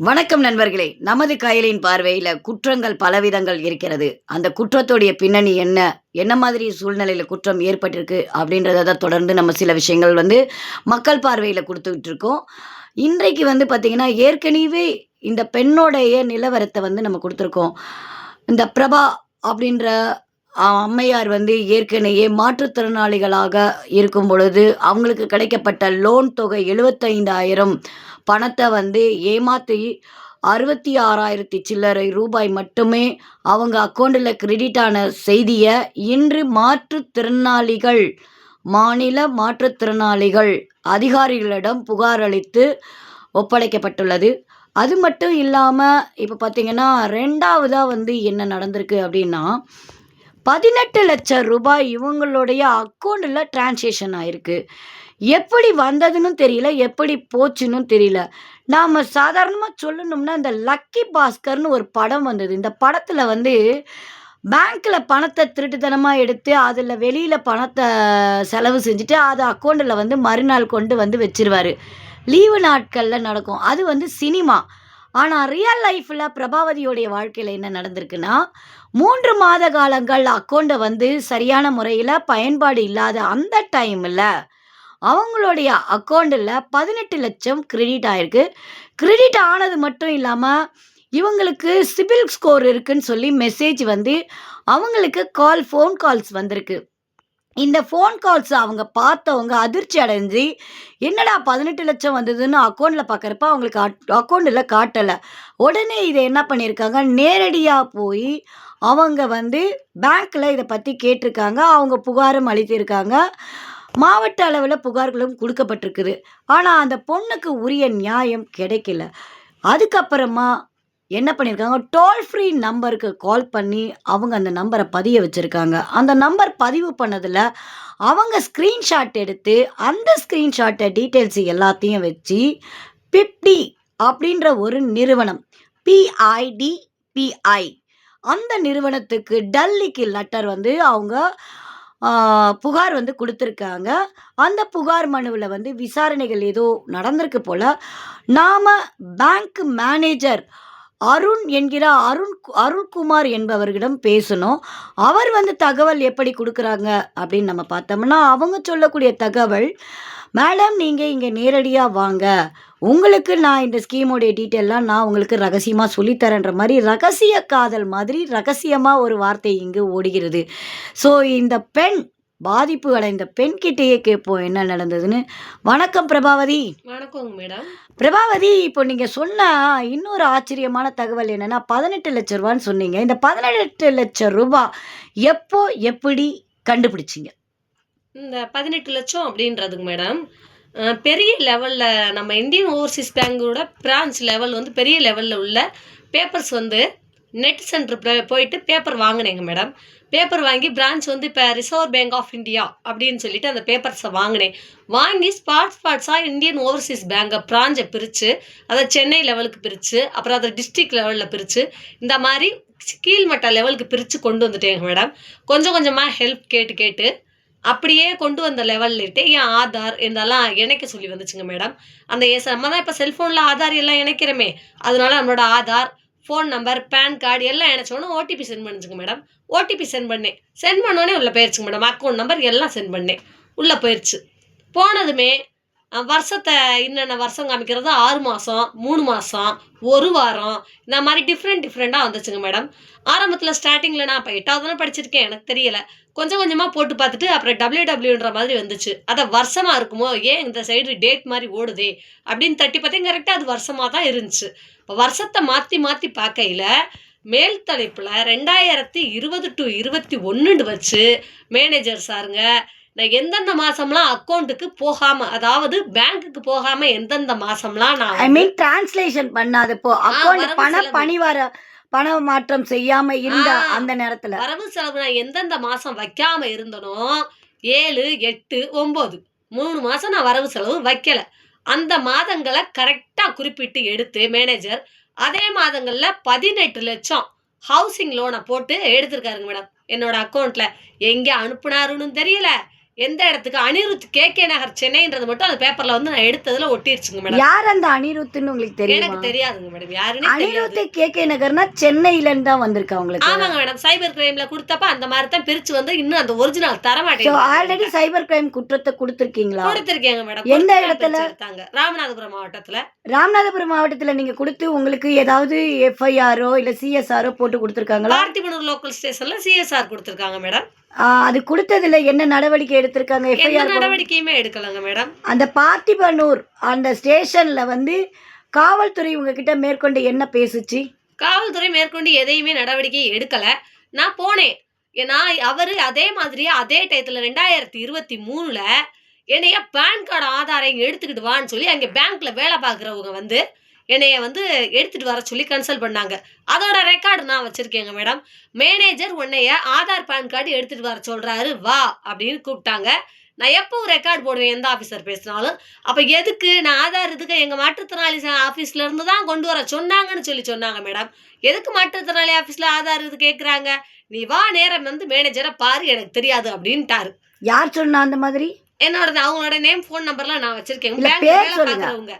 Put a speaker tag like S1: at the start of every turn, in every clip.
S1: வணக்கம் நண்பர்களே. நமது கயலின் பார்வையில குற்றங்கள் பலவிதங்கள் இருக்கிறது. அந்த குற்றத்துடைய பின்னணி என்ன? என்ன மாதிரி சூழ்நிலையில குற்றம் ஏற்பட்டிருக்கு? அப்படின்றத தான் தொடர்ந்து நம்ம சில விஷயங்கள் மக்கள் பார்வையில குடுத்துக்கிட்டு இருக்கோம். இன்றைக்கு பார்த்தீங்கன்னா, ஏற்கனவே இந்த பெண்ணோடைய நிலவரத்த நம்ம குடுத்துருக்கோம். இந்த பிரபா அப்படின்ற அம்மையார் ஏற்கனவே மாற்றுத்திறனாளிகளாக இருக்கும் பொழுது, அவங்களுக்கு கிடைக்கப்பட்ட லோன் தொகை 75,000 பணத்த ஏமாத்தி 66,000 சில்லறை ரூபாய் மட்டுமே அவங்க அக்கவுண்ட்ல கிரெடிட் ஆன செய்திய இன்று மாநில மாற்றுத்திறனாளிகள் அதிகாரிகளிடம் புகார் அளித்து ஒப்படைக்கப்பட்டுள்ளது. அது மட்டும் இல்லாம இப்ப பார்த்தீங்கன்னா, 2வதா என்ன நடந்திருக்கு அப்படின்னா, 18,00,000 இவங்களுடைய அக்கவுண்ட்ல டிரான்சாக்ஷன் ஆயிருக்கு. எப்படி வந்ததுன்னும் தெரியல, எப்படி போச்சுன்னும் தெரியல. நாம சாதாரணமா சொல்லணும்னா, இந்த லக்கி பாஸ்கர்ன்னு ஒரு படம் வந்தது. இந்த படத்துல பேங்க்ல பணத்த திருட்டுத்தனமா எடுத்து, அதுல வெளியில பணத்த செலவு செஞ்சுட்டு, அத அக்கவுண்ட்ல மறுநாள் கொண்டு வச்சுருவாரு. லீவு நாட்கள்ல நடக்கும். அது சினிமா. ஆனா, ரியல் லைஃப்ல பிரபாவதியோடைய வாழ்க்கையில என்ன நடந்திருக்குன்னா, 3 மாத காலங்கள் அக்கவுண்ட சரியான முறையில பயன்பாடு இல்லாத அந்த டைம்ல, அவங்களுடைய அக்கவுண்ட்ல 18,00,000 கிரெடிட் ஆயிருக்கு. கிரெடிட் ஆனது மட்டும் இல்லாம, இவங்களுக்கு சிபில் ஸ்கோர் இருக்குன்னு சொல்லி மெசேஜ் அவங்களுக்கு ஃபோன் கால்ஸ் வந்திருக்கு. இந்த ஃபோன் கால்ஸ் அவங்க பார்த்தவங்க அதிர்ச்சி அடைஞ்சு, என்னடா 18,00,000 வந்ததுன்னு அக்கவுண்ட்ல பார்க்கறப்ப அவங்களுக்கு அக்கவுண்ட்ல காட்டல. உடனே இத என்ன பண்ணியிருக்காங்க, நேரடியா போய் அவங்க பேங்க்ல இத பத்தி கேட்டிருக்காங்க. அவங்க புகாரும் அளித்திருக்காங்க. மாவட்ட அளவுல புகார்களும் குடுக்கப்பட்டிருக்குது. ஆனா, அந்த பொண்ணுக்கு உரிய நியாயம் கிடைக்கல. அதுக்கப்புறமா என்ன பண்ணியிருக்காங்க, டோல் ஃப்ரீ நம்பருக்கு கால் பண்ணி, அவங்க அந்த நம்பர பதிய வச்சிருக்காங்க. அந்த நம்பர் பதிவு பண்ணதுல, அவங்க ஸ்க்ரீன்ஷாட் எடுத்து, அந்த ஸ்க்ரீன்ஷாட்ட டீட்டெயில்ஸ் எல்லாத்தையும் வச்சு, பிப்டி அப்படின்ற ஒரு நிறுவனம், PIDPI அந்த நிறுவனத்துக்கு டெல்லிக்கு லெட்டர் அவங்க புகார் குடுத்துருக்காங்க. அந்த புகார் மனுவுல விசாரணைகள் ஏதோ நடந்திருக்கு போல. நாம பேங்க் மேனேஜர் அருண் என்கிற அருள்குமார் என்பவர்களிடம் பேசினோம். அவர் தகவல் எப்படி குடுக்குறாங்க அப்படின்னு நம்ம பார்த்தோம்னா, அவங்க சொல்லக்கூடிய தகவல், "மேடம் நீங்க இங்க நேரடியா வாங்க. உங்களுக்கு நான் இந்த ஸ்கீமோடைய டீட்டெயில்லாம் நான் உங்களுக்கு ரகசியமா சொல்லி தரேன்ற" மாரி ரகசிய காதல் மாதிரி ரகசியமா ஒரு வார்த்தை இங்கு ஓடுகிறது. ஸோ இந்த பெண் பாதிப்பு அடைந்த பெண்கிட்டயே கேட்போம் என்ன நடந்ததுன்னு. வணக்கம் பிரபாவதி.
S2: வணக்கங்க மேடம்.
S1: பிரபாவதி, இப்போ நீங்க சொன்ன இன்னொரு ஆச்சரியமான தகவல் என்னன்னா, 18,00,000 சொன்னீங்க. இந்த 18,00,000 எப்போ, எப்படி கண்டுபிடிச்சீங்க?
S2: இந்த 18,00,000 அப்படின்றதுங்க மேடம், பெரிய லெவல்ல நம்ம இந்தியன் ஓவர்சீஸ் பேங்கோட பிரான்ச் லெவல் பெரிய லெவல்ல உள்ள பேப்பர்ஸ் நெட் சென்டர் போயிட்டு பேப்பர் வாங்கினேங்க மேடம். பேப்பர் வாங்கி பிரான்ச் இப்போ ரிசர்வ் பேங்க் ஆஃப் இந்தியா அப்படின்னு சொல்லிட்டு அந்த பேப்பர்ஸை வாங்கினேன். வாங்கி ஸ்பாட்ஸாக இந்தியன் ஓவர்சீஸ் பேங்கை பிரான்ச்சை பிரித்து, அதை சென்னை லெவலுக்கு பிரித்து, அப்புறம் அதை டிஸ்ட்ரிக்ட் லெவலில் பிரித்து, இந்த மாதிரி கீழ்மட்ட லெவலுக்கு பிரித்து கொண்டு வந்துட்டேங்க மேடம். கொஞ்சம் கொஞ்சமாக ஹெல்ப் கேட்டு அப்படியே கொண்டு வந்த லெவல்லிட்டு என் ஆதார் இதெல்லாம் இணைக்க சொல்லி வந்துச்சுங்க மேடம். அந்த நம்ம தான் இப்போ செல்ஃபோனில் ஆதார் எல்லாம் இணைக்கிறோமே, அதனால நம்மளோட Aadhaar, phone number, PAN card எல்லாம் இணைச்சோன்னே ஓடிபி சென்ட் பண்ணுச்சுங்க மேடம். ஓடிபி சென்ட் பண்ணேன். சென்ட் பண்ணோடனே உள்ளே போயிடுச்சுங்க மேடம். அக்கௌண்ட் நம்பர் எல்லாம் சென்ட் பண்ணேன். உள்ளே போயிடுச்சு. போனதுமே வருஷத்தை என்னென்ன வருஷம் காமிக்கிறது, 6 மாதம், 3 மாதம், 1 வாரம், இந்த மாதிரி டிஃப்ரெண்ட்டாக வந்துச்சுங்க மேடம். ஆரம்பத்தில் ஸ்டார்டிங்கில் நான் இப்போ 8வது தானே படிச்சிருக்கேன், எனக்கு தெரியலை. கொஞ்சம் கொஞ்சமாக போட்டு பார்த்துட்டு அப்புறம் WWன்ற மாதிரி வந்துச்சு. அதை வருஷமாக இருக்குமோ, ஏன் இந்த சைடு டேட் மாதிரி ஓடுதே அப்படின்னு தட்டி பார்த்தேன். கரெக்டாக அது வருஷமாக தான் இருந்துச்சு. இப்போ வருஷத்தை மாற்றி பார்க்கையில் மேல் தலைப்பில் 2020 to 21 வச்சு மேனேஜர் சாருங்க, நான் எந்தெந்த மாசம்லாம் அக்கௌண்ட்டுக்கு போகாம, அதாவது பேங்க்குக்கு போகாம எந்தெந்த மாசம்லாம் நான்
S1: டிரான்ஸ்லேஷன் பண்ணாதப்போ அக்கௌண்ட் பண மாற்றம் செய்யாம இருந்த அந்த நேரத்துல
S2: வரவு செலவு நான் எந்தெந்த மாசம் வைக்காம இருந்தனோ, 7, 8, 9 3 மாசம் நான் வரவு செலவு வைக்கல. அந்த மாதங்களை கரெக்டா குறிப்பிட்டு எடுத்து மேனேஜர் அதே மாதங்கள்ல 18,00,000 ஹவுசிங் லோனை போட்டு எடுத்திருக்காருங்க மேடம். என்னோட அக்கௌண்ட்ல எங்க அனுப்புனாருன்னு தெரியல, எந்த இடத்துக்கு அனிருத் கே நகர் சென்னைன்றது மட்டும் அந்த பேப்பர்ல வந்து நான் எடுத்ததுல ஒட்டிருச்சுங்க மேடம்.
S1: யார் அந்த அனிருத்துன்னு உங்களுக்கு
S2: எனக்கு
S1: தெரியுமா?
S2: தெரியாதுங்க மேடம், யாருன்னே தெரியாது.
S1: அனிருத் கே நகர்னா சென்னையில இருந்து தான் வந்திருக்கா உங்களுக்கு?
S2: ஆமாங்க மேடம், சைபர் கிரைம்ல கொடுத்தப்ப அந்த மாதிரி தான் பிரிச்சு வந்து இன்னும் அந்த ஒரிஜினல் தர
S1: ஸோ
S2: மாட்டேங்குது.
S1: ஆல்ரெடி சைபர் கிரைம் குற்றத்தை கொடுத்துருக்கீங்களா?
S2: கொடுத்திருக்கேங்க மேடம்.
S1: எந்த
S2: கொடுத்து தான்
S1: இடத்துல?
S2: பிரிச்சு எடுத்தாங்க. ராமநாதபுரம் மாவட்டத்துல.
S1: ராமநாதபுரம் மாவட்டத்துல நீங்க கொடுத்து உங்களுக்கு ஏதாவது எஃப்ஐஆரோ இல்ல சிஎஸ்ஆரோ போட்டு கொடுத்துருக்காங்களா?
S2: பார்த்திபனூர் லோக்கல் ஸ்டேஷன்ல சிஎஸ்ஆர் கொடுத்திருக்காங்க மேடம்.
S1: அது கொடுத்ததுல என்ன நடவடிக்கை எடுத்திருக்காங்க?
S2: எந்த
S1: எஃப்ஐஆர்
S2: நடவடிக்கையுமே எடுக்கலங்க மேடம்.
S1: அந்த பார்த்திபனூர் அந்த ஸ்டேஷன்ல வந்து காவல்துறை உங்ககிட்ட மேற்கொண்டு என்ன பேசுச்சு?
S2: காவல்துறை மேற்கொண்டு எதையுமே நடவடிக்கை எடுக்கல. நான் போனேன். நான் அவரு அதே மாதிரியே அதே டயத்துல 2023ல என்னைய பான் கார்டு ஆதாரம் எடுத்துக்கிட்டு வான்னு சொல்லி அங்கே பேங்க்ல வேலை பார்க்குறவங்க வந்து என்னைய வந்து எடுத்துட்டு வர சொல்லி கன்சல்ட் பண்ணாங்க. அதோட ரெக்கார்டு நான் வச்சிருக்கேங்க மேடம். மேனேஜர் உன்னைய ஆதார் பான் கார்டு எடுத்துட்டு வர சொல்றாரு வா அப்படின்னு கூப்பிட்டாங்க. நான் எப்போ ரெக்கார்டு போடுவேன் எந்த ஆஃபீஸர் பேசினாலும். அப்போ எதுக்கு நான் ஆதார் இதுக்கு எங்கள் மாற்றுத்திறனாளி ஆஃபீஸ்ல இருந்து தான் கொண்டு வர சொன்னாங்கன்னு சொல்லி சொன்னாங்க மேடம். எதுக்கு மாற்றுத்திறனாளி ஆஃபீஸில் ஆதார் இது கேட்குறாங்க? நீ வா நேரம் வந்து மேனேஜரை பாரு, எனக்கு தெரியாது அப்படின்ட்டாரு.
S1: யார் சொன்னா அந்த மாதிரி?
S2: என்னோட அவங்களோட நேம் ஃபோன் நம்பர்லாம் நான் வச்சிருக்கேன்.
S1: இல்ல
S2: பேங்க்ல
S1: பேர்
S2: வேலை
S1: சொல்லுங்க.
S2: பார்க்குறவங்க.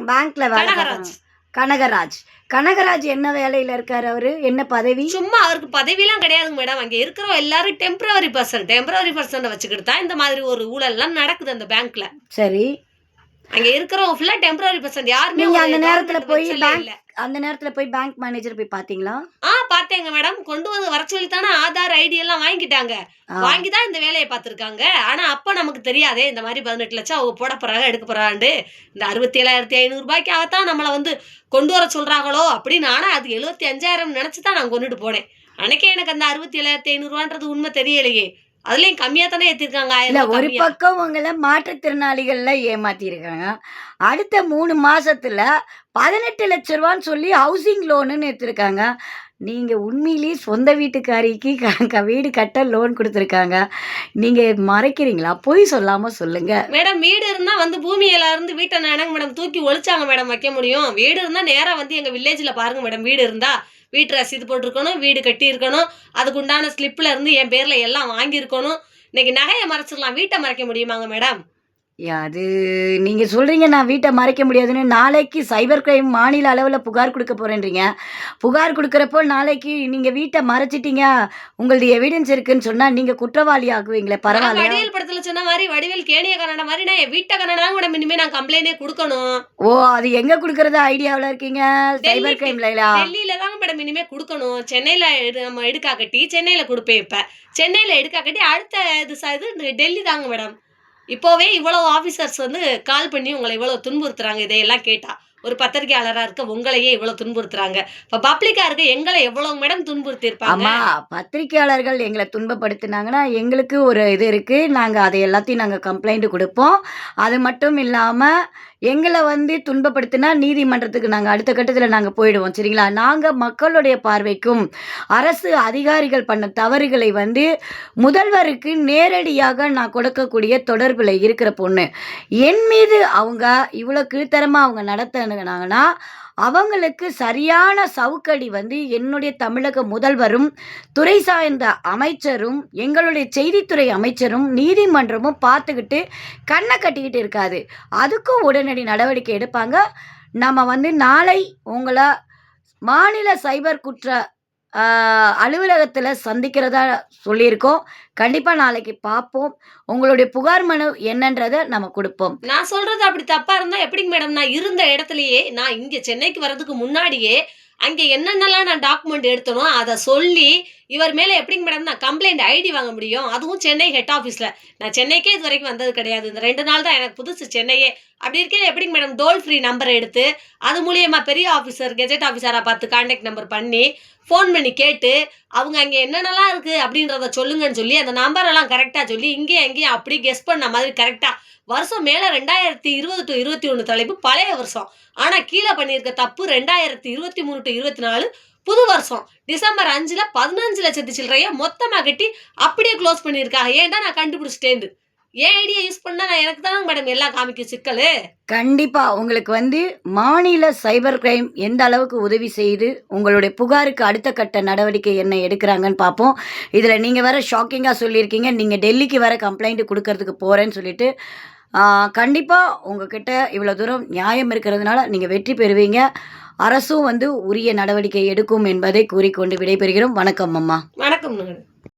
S1: பேங்க்ல வேலை
S2: கனகராஜ்.
S1: பார்க்கறவங்க. கனகராஜ். கனகராஜ் என்ன வேலையில இருக்காரு அவரு? என்ன பதவி?
S2: சும்மா அவருக்கு பதவிலாம் கிடையாதுங்க மேடம். அங்கே இருக்கிற எல்லாரும் டெம்பரவரி பர்சன் வச்சுக்கிட்டு தான் இந்த மாதிரி ஒரு ஊழல்லாம் நடக்குது அந்த பேங்க்ல.
S1: சரி.
S2: அங்க இருக்கிறவங்க ஃபுல்லா டெம்பரரி பர்சன். யாருமே
S1: நீங்க
S2: ஒரு
S1: அந்த நேரத்துல
S2: government
S1: போய்
S2: website-ல இல்ல.
S1: அந்த நேரத்துல போய் பேங்க் மேனேஜர் போய் பாத்தீங்களா?
S2: பார்த்தேங்க மேடம். கொண்டு வந்து வர சொல்லி தானே ஆதார் ஐடி எல்லாம் வாங்கிட்டாங்க. வாங்கி தான் இந்த வேலையை பார்த்துருக்காங்க. ஆனா அப்ப நமக்கு தெரியாதே இந்த மாதிரி 18 லட்சம் அவங்க போட போறாங்க எடுக்க போறாண்டு. இந்த 67,500 ரூபாய்க்காகத்தான் நம்மளை வந்து கொண்டு வர சொல்றாங்களோ அப்படின்னு. ஆனா அது 75,000 நினைச்சு தான் நான் கொண்டுட்டு போனேன். அன்னைக்கே எனக்கு அந்த 67,500 ரூபான்றது உண்மை தெரியலையே. அதுலயும் கம்மியா தானே ஏத்திருக்காங்க.
S1: இல்ல
S2: 1000
S1: ஒரு
S2: கம்மியா.
S1: பக்கம் உங்களை மாற்றுத்திறனாளிகள்ல ஏமாத்திருக்காங்க. அடுத்த 3 மாசத்துல 18 லட்ச ரூபான்னு சொல்லி ஹவுசிங் லோனுன்னு எடுத்திருக்காங்க. நீங்க உண்மையிலேயே சொந்த வீட்டுக்காரிக்கு வீடு கட்ட லோன் கொடுத்துருக்காங்க. நீங்க மறைக்கிறீங்களா? பொய் சொல்லாம சொல்லுங்க.
S2: மேடம் வீடு இருந்தா வந்து பூமியில இருந்து வீட்டை நான் என்னங்க மேடம் தூக்கி ஒழிச்சாங்க மேடம் வைக்க முடியும்? வீடு இருந்தா நேரா வந்து எங்க வில்லேஜ்ல பாருங்க மேடம். வீடு இருந்தா வீட்டு ரசீது போட்டிருக்கணும், வீடு கட்டி இருக்கணும், அதுக்கு உண்டான ஸ்லிப்ல இருந்து என் பேர்ல எல்லாம் வாங்கியிருக்கணும். இன்னைக்கு நகையை மறைச்சிடலாம், வீட்டை மறைக்க முடியுமாங்க மேடம்?
S1: அது நீங்க சொல்றீங்க நான் வீட்டை மறைக்க முடியாதுன்னு. நாளைக்கு சைபர் கிரைம் மாநில அளவுல புகார் கொடுக்க போறேன்றீங்க. புகார் கொடுக்கறப்போ நாளைக்கு நீங்க வீட்டை மறைச்சிட்டீங்க, உங்களது எவிடன்ஸ் இருக்குன்னு சொன்னா நீங்க குற்றவாளி ஆகுவீங்களே,
S2: நான்
S1: பரவாயில்லையா?
S2: வடிவேல் படத்துல சொன்ன மாதிரி வடிவேல் கேணிய கன்னட மாதிரி நான் என் வீட்டை கன்னட தான் மேடம் இனிமே நான் கம்ப்ளைண்டே கொடுக்கணும்.
S1: ஓ, அது எங்க கொடுக்கறது ஐடியாவில் இருக்கீங்க? சைபர்
S2: டெல்லிக்கு
S1: கிரைம்ல?
S2: டெல்லியில தாங்க மேடம் இனிமே கொடுக்கணும். சென்னையில நம்ம எடுக்கா கட்டி சென்னையில கொடுப்பேன். இப்ப சென்னையில எடுக்கா கட்டி அடுத்த இது டெல்லி தாங்க மேடம். இப்போவே இவ்வளவு ஆபீசர்ஸ் வந்து கால் பண்ணி உங்களை இவ்வளவு துன்புறுத்துறாங்க. இதையெல்லாம் கேட்டா ஒரு பத்திரிகையாளரா இருக்க உங்களையே இவ்வளவு துன்புறுத்துறாங்க. இப்ப பப்ளிக்கா இருக்க எங்களை எவ்வளவு மேடம் துன்புறுத்தி இருப்பாங்க.
S1: ஆமா, பத்திரிக்கையாளர்கள் எங்களை துன்பப்படுத்தினாங்கன்னா எங்களுக்கு ஒரு இது இருக்கு. நாங்க அதை எல்லாத்தையும் நாங்க கம்ப்ளைண்ட் கொடுப்போம். அது மட்டும் இல்லாம எங்களை வந்து துன்பப்படுத்தினா நீதிமன்றத்துக்கு நாங்க அடுத்த கட்டத்துல நாங்க போயிடுவோம். சரிங்களா? நாங்க மக்களுடைய பார்வைக்கும் அரசு அதிகாரிகள் பண்ண தவறுகளை வந்து முதல்வருக்கு நேரடியாக நான் கொடுக்கக்கூடிய தொடர்புல இருக்கிற பொண்ணு. என் மீது அவங்க இவ்வளோ கீழ்த்தரமா அவங்க நடத்தினாங்கன்னா அவங்களுக்கு சரியான சவுக்கடி வந்து என்னுடைய தமிழக முதல்வரும் துறை சார்ந்த அமைச்சரும் எங்களுடைய செய்தித்துறை அமைச்சரும் நீதிமன்றமும் பார்த்துக்கிட்டு கண்ணை கட்டிக்கிட்டு இருக்காது. அதுக்கும் உடனடி நடவடிக்கை எடுப்பாங்க. நம்ம வந்து நாளை உங்களை மாநில சைபர் குற்ற அலுவலகத்தில் சந்திக்கிறதா சொல்லியிருக்கோம். கண்டிப்பாக நாளைக்கு பார்ப்போம். உங்களுடைய புகார் மனு என்னன்றதை நம்ம கொடுப்போம்.
S2: நான் சொல்றது அப்படி தப்பா இருந்தா எப்படிங்க மேடம்? நான் இருந்த இடத்துலயே நான் இங்க சென்னைக்கு வர்றதுக்கு முன்னாடியே அங்கே என்னென்னலாம் நான் டாக்குமெண்ட் எடுத்தனோ அதை சொல்லி இவர் மேலே எப்படிங்க மேடம் நான் கம்ப்ளைண்ட் ஐடி வாங்க முடியும்? அதுவும் சென்னை ஹெட் ஆஃபீஸில். நான் சென்னைக்கே இது வரைக்கும் வந்தது கிடையாது. இந்த 2 நாள் தான் எனக்கு புதுசு சென்னையே. அப்படி இருக்கையில் எப்படிங்க மேடம் டோல் ஃப்ரீ நம்பரை எடுத்து அது மூலியமாக பெரிய ஆஃபீஸர் கெஜெட் ஆஃபீஸராக பார்த்து கான்டாக்ட் நம்பர் பண்ணி ஃபோன் பண்ணி கேட்டு அவங்க அங்கே என்னென்னலாம் இருக்குது அப்படின்றத சொல்லுங்கன்னு சொல்லி அந்த நம்பரெல்லாம் கரெக்டாக சொல்லி இங்கேயும் அங்கேயும் அப்படி கெஸ் பண்ண மாதிரி கரெக்டாக வருஷம் மேலே 2020 to 21 தலைப்பு பழைய வருஷம். ஆனால் கீழே பண்ணியிருக்க தப்பு 2023 to 24 புது வருஷம். டிசம்பர் 5ல் 15 லட்சத்து சில்லறையை மொத்தமாக கட்டி அப்படியே க்ளோஸ் பண்ணியிருக்காங்க. ஏன்டா நான் கண்டுபிடிச்சிட்டேன். என் ஐடியா யூஸ் பண்ணா நான் எனக்கு தானங்க மேடம் எல்லாம் காமிக்கும் சிக்கலு.
S1: கண்டிப்பா. உங்களுக்கு மாநில சைபர் கிரைம் எந்த அளவுக்கு உதவி செய்து, உங்களுடைய புகாருக்கு அடுத்த கட்ட நடவடிக்கை என்ன எடுக்குறாங்கன்னு பார்ப்போம். இதில நீங்க வேற ஷாக்கிங்கா சொல்லியிருக்கீங்க. நீங்க டெல்லிக்கு வேற கம்ப்ளைண்ட் குடுக்கறதுக்கு போறேன்னு சொல்லிட்டு. ஆ கண்டிப்பா உங்ககிட்ட இவ்வளோ தூரம் நியாயம் இருக்கிறதுனால நீங்க வெற்றி பெறுவீங்க. அரசும் உரிய நடவடிக்கை எடுக்கும் என்பதை கூறிக்கொண்டு விடைபெறுகிறோம். வணக்கம் அம்மா.
S2: வணக்கம் மேடம்.